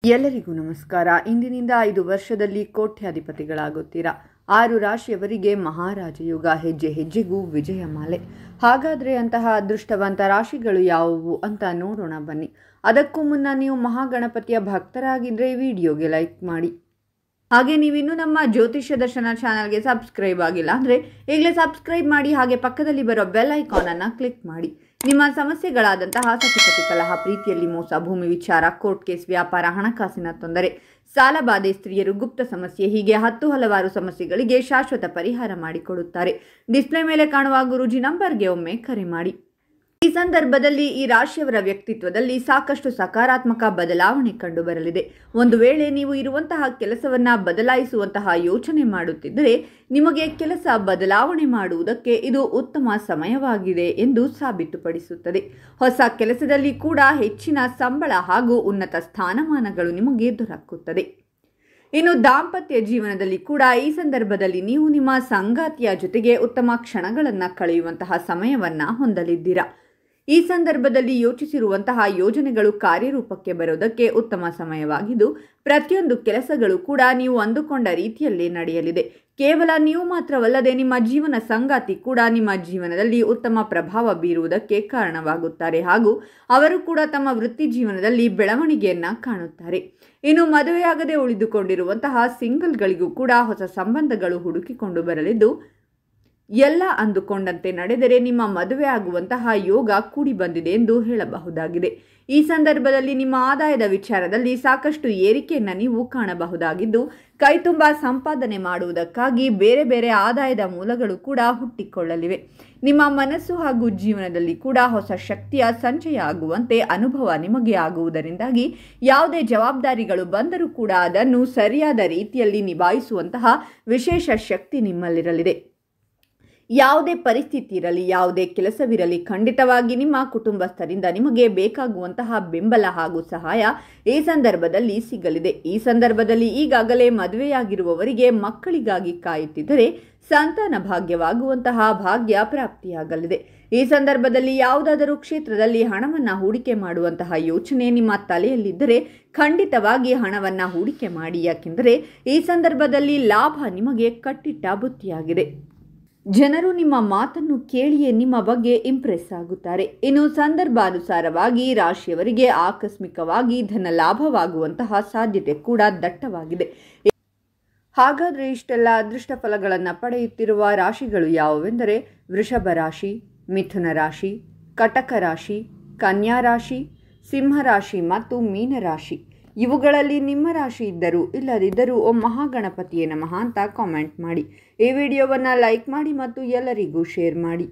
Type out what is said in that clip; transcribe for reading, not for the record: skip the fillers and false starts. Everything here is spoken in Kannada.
ಎಲ್ಲರಿಗೂ ನಮಸ್ಕಾರ. ಇಂದಿನಿಂದ 5 ವರ್ಷದಲ್ಲಿ ಕೋಟ್ಯಾಧಿಪತಿಗಳಾಗುತ್ತೀರಾ. 6 ರಾಶಿಯವರಿಗೆ ಮಹಾರಾಜ ಯೋಗ, ಹೆಜ್ಜೆ ಹೆಜ್ಜೆಗೂ ವಿಜಯಮಾಲೆ. ಹಾಗಾದರೆ ಅಂತಹ ಅದೃಷ್ಟವಂತ ರಾಶಿಗಳು ಯಾವುವು ಅಂತ ನೋಡೋಣ ಬನ್ನಿ. ಅದಕ್ಕೂ ಮುನ್ನ ನೀವು ಮಹಾಗಣಪತಿಯ ಭಕ್ತರಾಗಿದ್ದರೆ ವಿಡಿಯೋಗೆ ಲೈಕ್ ಮಾಡಿ. ಹಾಗೆ ನೀವಿನ್ನೂ ನಮ್ಮ ಜ್ಯೋತಿಷ್ಯ ದರ್ಶನ ಚಾನಲ್ಗೆ ಸಬ್ಸ್ಕ್ರೈಬ್ ಆಗಿಲ್ಲ ಅಂದರೆ ಈಗಲೇ ಸಬ್ಸ್ಕ್ರೈಬ್ ಮಾಡಿ. ಹಾಗೆ ಪಕ್ಕದಲ್ಲಿ ಬರೋ ಬೆಲ್ ಐಕಾನನ್ನು ಕ್ಲಿಕ್ ಮಾಡಿ. ನಿಮ್ಮ ಸಮಸ್ಯೆಗಳಾದಂತಹ ಸತಿಪತಿ ಕಲಹ, ಪ್ರೀತಿಯಲ್ಲಿ ಮೋಸ, ಭೂಮಿ ವಿಚಾರ, ಕೋರ್ಟ್ ಕೇಸ್, ವ್ಯಾಪಾರ, ಹಣಕಾಸಿನ ತೊಂದರೆ, ಸಾಲಬಾಧೆ, ಸ್ತ್ರೀಯರು, ಗುಪ್ತ ಸಮಸ್ಯೆ, ಹೀಗೆ ಹಲವಾರು ಸಮಸ್ಯೆಗಳಿಗೆ ಶಾಶ್ವತ ಪರಿಹಾರ ಮಾಡಿಕೊಡುತ್ತಾರೆ. ಡಿಸ್ಪ್ಲೇ ಮೇಲೆ ಕಾಣುವ ಗುರೂಜಿ ನಂಬರ್ಗೆ ಒಮ್ಮೆ ಕರೆ ಮಾಡಿ. ಈ ಸಂದರ್ಭದಲ್ಲಿ ಈ ರಾಶಿಯವರ ವ್ಯಕ್ತಿತ್ವದಲ್ಲಿ ಸಾಕಷ್ಟು ಸಕಾರಾತ್ಮಕ ಬದಲಾವಣೆ ಕಂಡು ಬರಲಿದೆ. ಒಂದು ವೇಳೆ ನೀವು ಇರುವಂತಹ ಕೆಲಸವನ್ನ ಬದಲಾಯಿಸುವಂತಹ ಯೋಚನೆ ಮಾಡುತ್ತಿದ್ದರೆ ನಿಮಗೆ ಕೆಲಸ ಬದಲಾವಣೆ ಮಾಡುವುದಕ್ಕೆ ಇದು ಉತ್ತಮ ಸಮಯವಾಗಿದೆ ಎಂದು ಸಾಬೀತುಪಡಿಸುತ್ತದೆ. ಹೊಸ ಕೆಲಸದಲ್ಲಿ ಕೂಡ ಹೆಚ್ಚಿನ ಸಂಬಳ ಹಾಗೂ ಉನ್ನತ ಸ್ಥಾನಮಾನಗಳು ನಿಮಗೆ ದೊರಕುತ್ತದೆ. ಇನ್ನು ದಾಂಪತ್ಯ ಜೀವನದಲ್ಲಿ ಕೂಡ ಈ ಸಂದರ್ಭದಲ್ಲಿ ನೀವು ನಿಮ್ಮ ಸಂಗಾತಿಯ ಜೊತೆಗೆ ಉತ್ತಮ ಕ್ಷಣಗಳನ್ನು ಕಳೆಯುವಂತಹ ಸಮಯವನ್ನ ಹೊಂದಲಿದ್ದೀರಾ. ಈ ಸಂದರ್ಭದಲ್ಲಿ ಯೋಚಿಸಿರುವಂತಹ ಯೋಜನೆಗಳು ಕಾರ್ಯರೂಪಕ್ಕೆ ಬರೋದಕ್ಕೆ ಉತ್ತಮ ಸಮಯವಾಗಿದ್ದು ಪ್ರತಿಯೊಂದು ಕೆಲಸಗಳು ಕೂಡ ನೀವು ಅಂದುಕೊಂಡ ರೀತಿಯಲ್ಲೇ ನಡೆಯಲಿದೆ. ಕೇವಲ ನೀವು ಮಾತ್ರವಲ್ಲದೆ ನಿಮ್ಮ ಜೀವನ ಸಂಗಾತಿ ಕೂಡ ನಿಮ್ಮ ಜೀವನದಲ್ಲಿ ಉತ್ತಮ ಪ್ರಭಾವ ಬೀರುವುದಕ್ಕೆ ಕಾರಣವಾಗುತ್ತಾರೆ ಹಾಗೂ ಅವರು ಕೂಡ ತಮ್ಮ ವೃತ್ತಿ ಜೀವನದಲ್ಲಿ ಬೆಳವಣಿಗೆಯನ್ನ ಕಾಣುತ್ತಾರೆ. ಇನ್ನು ಮದುವೆಯಾಗದೆ ಉಳಿದುಕೊಂಡಿರುವಂತಹ ಸಿಂಗಲ್ಗಳಿಗೂ ಕೂಡ ಹೊಸ ಸಂಬಂಧಗಳು ಹುಡುಕಿಕೊಂಡು ಬರಲಿದ್ದು ಎಲ್ಲ ಅಂದುಕೊಂಡಂತೆ ನಡೆದರೆ ನಿಮ್ಮ ಮದುವೆ ಆಗುವಂತಹ ಯೋಗ ಕೂಡಿ ಬಂದಿದೆ ಎಂದು ಹೇಳಬಹುದಾಗಿದೆ. ಈ ಸಂದರ್ಭದಲ್ಲಿ ನಿಮ್ಮ ಆದಾಯದ ವಿಚಾರದಲ್ಲಿ ಸಾಕಷ್ಟು ಏರಿಕೆಯನ್ನು ನೀವು ಕಾಣಬಹುದಾಗಿದ್ದು ಕೈತುಂಬ ಸಂಪಾದನೆ ಮಾಡುವುದಕ್ಕಾಗಿ ಬೇರೆ ಬೇರೆ ಆದಾಯದ ಮೂಲಗಳು ಕೂಡ ಹುಟ್ಟಿಕೊಳ್ಳಲಿವೆ. ನಿಮ್ಮ ಮನಸ್ಸು ಹಾಗೂ ಜೀವನದಲ್ಲಿ ಕೂಡ ಹೊಸ ಶಕ್ತಿಯ ಸಂಚಯ ಆಗುವಂತೆ ಅನುಭವ ನಿಮಗೆ ಆಗುವುದರಿಂದಾಗಿ ಯಾವುದೇ ಜವಾಬ್ದಾರಿಗಳು ಬಂದರೂ ಕೂಡ ಅದನ್ನು ಸರಿಯಾದ ರೀತಿಯಲ್ಲಿ ನಿಭಾಯಿಸುವಂತಹ ವಿಶೇಷ ಶಕ್ತಿ ನಿಮ್ಮಲ್ಲಿರಲಿದೆ. ಯಾವುದೇ ಪರಿಸ್ಥಿತಿ ಇರಲಿ, ಯಾವುದೇ ಕೆಲಸವಿರಲಿ, ಖಂಡಿತವಾಗಿ ನಿಮ್ಮ ಕುಟುಂಬಸ್ಥರಿಂದ ನಿಮಗೆ ಬೇಕಾಗುವಂತಹ ಬೆಂಬಲ ಹಾಗೂ ಸಹಾಯ ಈ ಸಂದರ್ಭದಲ್ಲಿ ಸಿಗಲಿದೆ. ಈ ಸಂದರ್ಭದಲ್ಲಿ ಈಗಾಗಲೇ ಮದುವೆಯಾಗಿರುವವರಿಗೆ ಮಕ್ಕಳಿಗಾಗಿ ಕಾಯುತ್ತಿದ್ದರೆ ಸಂತಾನ ಭಾಗ್ಯವಾಗುವಂತಹ ಭಾಗ್ಯ ಪ್ರಾಪ್ತಿಯಾಗಲಿದೆ. ಈ ಸಂದರ್ಭದಲ್ಲಿ ಯಾವುದಾದರೂ ಕ್ಷೇತ್ರದಲ್ಲಿ ಹಣವನ್ನು ಹೂಡಿಕೆ ಮಾಡುವಂತಹ ಯೋಚನೆ ನಿಮ್ಮ ತಲೆಯಲ್ಲಿದ್ದರೆ ಖಂಡಿತವಾಗಿ ಹಣವನ್ನು ಹೂಡಿಕೆ ಮಾಡಿ. ಯಾಕೆಂದರೆ ಈ ಸಂದರ್ಭದಲ್ಲಿ ಲಾಭ ನಿಮಗೆ ಕಟ್ಟಿಟ್ಟ ಬುತ್ತಿಯಾಗಿದೆ. ಜನರು ನಿಮ್ಮ ಮಾತನ್ನು ಕೇಳಿಯೇ ನಿಮ್ಮ ಬಗ್ಗೆ ಇಂಪ್ರೆಸ್ ಆಗುತ್ತಾರೆ. ಇನ್ನು ಸಂದರ್ಭಾನುಸಾರವಾಗಿ ರಾಶಿಯವರಿಗೆ ಆಕಸ್ಮಿಕವಾಗಿ ಧನ ಲಾಭವಾಗುವಂತಹ ಸಾಧ್ಯತೆ ಕೂಡ ದಟ್ಟವಾಗಿದೆ. ಹಾಗಾದರೆ ಇಷ್ಟೆಲ್ಲ ಅದೃಷ್ಟ ಫಲಗಳನ್ನು ಪಡೆಯುತ್ತಿರುವ ರಾಶಿಗಳು ಯಾವುವೆಂದರೆ ವೃಷಭ ರಾಶಿ, ಮಿಥುನ ರಾಶಿ, ಕಟಕ ರಾಶಿ, ಕನ್ಯಾ ರಾಶಿ, ಸಿಂಹರಾಶಿ ಮತ್ತು ಮೀನರಾಶಿ. ಇವುಗಳಲ್ಲಿ ನಿಮ್ಮ ರಾಶಿ ಇದ್ದರೂ ಇಲ್ಲದಿದ್ದರೂ ಓಂ ಮಹಾಗಣಪತಿಯೇ ನಮಃ ಅಂತ ಕಾಮೆಂಟ್ ಮಾಡಿ. ಈ ವಿಡಿಯೋವನ್ನು ಲೈಕ್ ಮಾಡಿ ಮತ್ತು ಎಲ್ಲರಿಗೂ ಶೇರ್ ಮಾಡಿ.